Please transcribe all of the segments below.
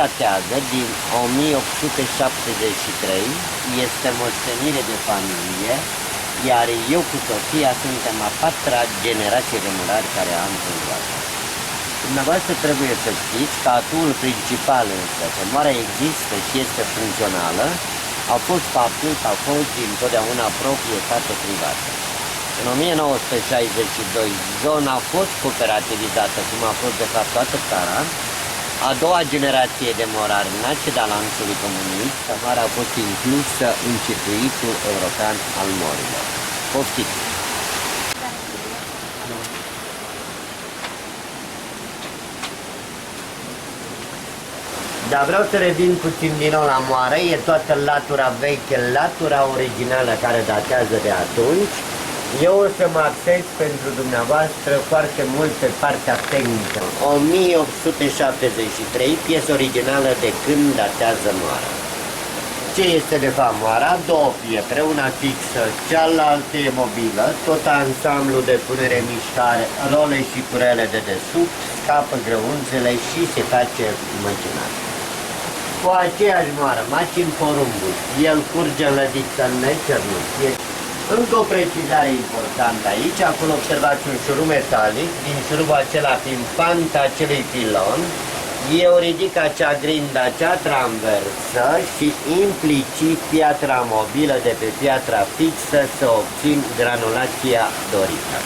datează din 1873, este moștenire de familie, iar eu cu Sofia suntem a patra generație de murari care am fundat. Dumneavoastră trebuie să știți că atul principal însă, că moara există și este funcțională, a fost faptul că a fost întotdeauna proprietate privată. În 1962, zona a fost cooperativizată, cum a fost de fapt toată țara. A doua generație de morari naște de-a lanțului comunist, care a fost inclusă în circuitul european al morilor. Poftiți! Dar vreau să revin puțin din nou la moară. E toată latura veche, latura originală care datează de atunci. Eu o să mă axez pentru dumneavoastră foarte mult pe partea tehnică. 1873, piesă originală de când datează moara. Ce este de fapt moara? Două pietre, una fixă, cealaltă e mobilă, tot ansamblu de punere-mișcare, role și curele de desubt, scapă grăunțele și se face măcinare. Cu aceeași moară, macin porumbul, el curge în lădiță necernut. Încă o precizare importantă aici, acolo observați un șurub metalic, din șurubul acela fiind panta acelui pilon, eu ridic acea grindă, acea transversă și implicit piatra mobilă de pe piatra fixă să obțin granulația dorită.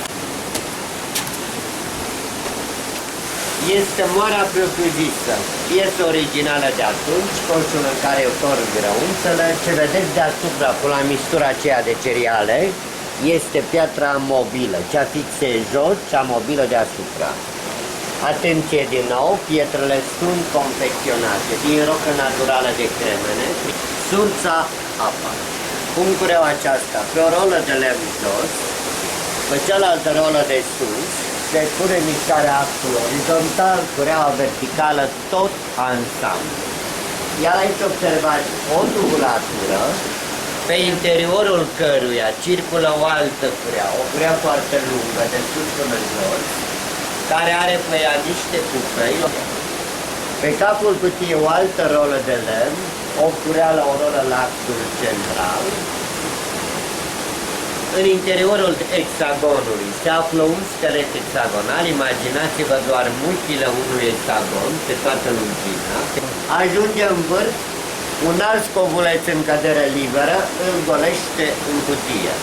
Este moara propriu-zisă, piesă originală de atunci, coșul în care eu torn grăunțele. Ce vedeți deasupra, cu la mistura aceea de cereale, este piatra mobilă, cea fixă jos, cea mobilă deasupra. Atenție din nou, pietrele sunt confecționate din rocă naturală de cremene, surța apa. Pun cureaua aceasta pe o rolă de lemn jos, pe cealaltă rolă de sus, se pune mișcarea axului orizontal, cureaua verticală, tot ansamblu. Iar aici observați o tubulatură, pe interiorul căruia circulă o altă curea, o curea foarte lungă, de sus până în jos, care are pe ea niște pufăi. Pe capul cutiei o altă rolă de lemn, o curea la o rolă la axul central. În interiorul hexagonului se află un schelet hexagonal, imaginați-vă doar muchile unui hexagon pe toată lungimea. Ajunge în vârf, un alt scovuleț în cădere liberă îl golește în cutie.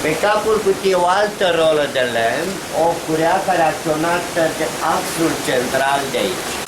Pe capul cutiei o altă rolă de lemn, o curea care acționată de axul central de aici.